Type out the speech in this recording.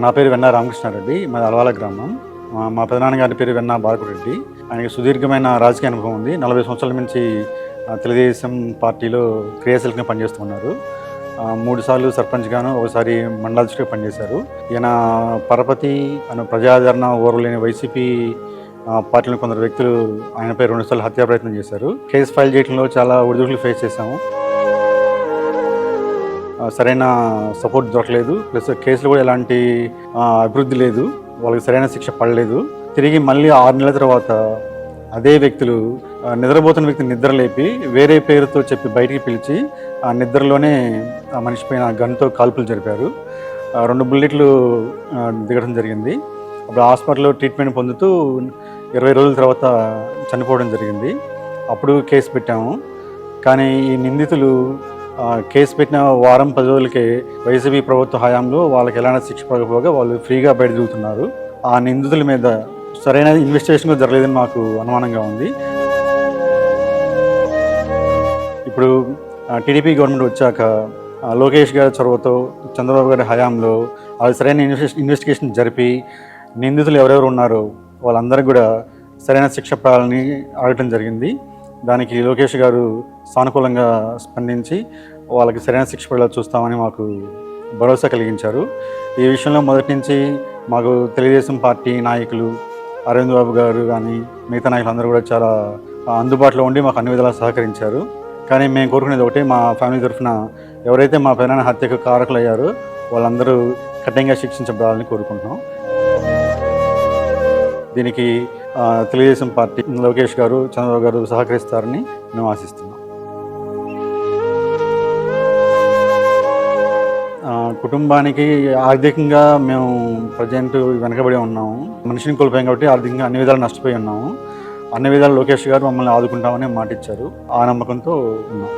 నా పేరు వెన్నా రామకృష్ణారెడ్డి, మాది అలవాల గ్రామం. మా పెదనాన్నగారి పేరు వెన్నా బాలకురెడ్డి. ఆయనకి సుదీర్ఘమైన రాజకీయ అనుభవం ఉంది. 40 సంవత్సరాల నుంచి తెలుగుదేశం పార్టీలో క్రియాశీలకంగా పనిచేస్తున్నారు. 3 సార్లు సర్పంచ్గాను, ఒకసారి మండలాధ్యక్షుడిగా పనిచేశారు. ఈయన పరపతి ప్రజాదరణ ఓర్వలేని వైసీపీ పార్టీలో కొందరు వ్యక్తులు ఆయనపై 2 సార్లు హత్యా ప్రయత్నం చేశారు. కేసు ఫైల్ చేయడంలో చాలా ఒడిదుడుకులు ఫేస్ చేశాము. సరైన సపోర్ట్ దొరకలేదు. ప్లస్ కేసులో కూడా ఎలాంటి అభివృద్ధి లేదు. వాళ్ళకి సరైన శిక్ష పడలేదు. తిరిగి మళ్ళీ 6 నెలల తర్వాత అదే వ్యక్తులు నిద్రపోతున్న వ్యక్తిని నిద్రలేపి వేరే పేరుతో చెప్పి బయటికి పిలిచి ఆ నిద్రలోనే ఆ మనిషి పైన గన్తో కాల్పులు జరిపారు. 2 బుల్లెట్లు దిగడం జరిగింది. అప్పుడు హాస్పిటల్లో ట్రీట్మెంట్ పొందుతూ 20 రోజుల తర్వాత చనిపోవడం జరిగింది. అప్పుడు కేసు పెట్టాము. కానీ ఈ నిందితులు కేసు పెట్టిన వారం 10 రోజులకే వైసీపీ ప్రభుత్వ హయాంలో వాళ్ళకి ఎలాంటి శిక్ష పడకపోగా వాళ్ళు ఫ్రీగా బయట తిరుగుతున్నారు. ఆ నిందితుల మీద సరైన ఇన్వెస్టిగేషన్ కూడా జరగలేదని మాకు అనుమానంగా ఉంది. ఇప్పుడు టీడీపీ గవర్నమెంట్ వచ్చాక లోకేష్ గారి చొరవతో చంద్రబాబు గారి హయాంలో వాళ్ళు సరైన ఇన్వెస్టిగేషన్ జరిపి నిందితులు ఎవరెవరు ఉన్నారో వాళ్ళందరికీ కూడా సరైన శిక్ష పడాలని అడగటం జరిగింది. దానికి లోకేష్ గారు సానుకూలంగా స్పందించి వాళ్ళకి సరైన శిక్ష పడేలా చూస్తామని మాకు భరోసా కలిగించారు. ఈ విషయంలో మొదటి నుంచి మాకు తెలుగుదేశం పార్టీ నాయకులు అరవింద్ బాబు గారు కానీ మిగతా నాయకులు అందరూ కూడా చాలా అందుబాటులో ఉండి మాకు అన్ని విధాలా సహకరించారు. కానీ మేము కోరుకునేది ఒకటి, మా ఫ్యామిలీ తరఫున ఎవరైతే మా పెదనాన్న హత్యకు కారకులు అయ్యారో వాళ్ళందరూ కఠినంగా శిక్షించబడాలని కోరుకుంటున్నాం. దీనికి తెలుగుదేశం పార్టీ లోకేష్ గారు, చంద్రబాబు గారు సహకరిస్తారని మేము ఆశిస్తున్నాం. కుటుంబానికి ఆర్థికంగా మేము ప్రజెంట్ వెనకబడి ఉన్నాము. మనిషిని కోల్పోయాం కాబట్టి ఆర్థికంగా అన్ని విధాలు నష్టపోయి ఉన్నాము. అన్ని విధాలు లోకేష్ గారు మమ్మల్ని ఆదుకుంటామని మాట ఇచ్చారు. ఆ నమ్మకంతో ఉన్నాం.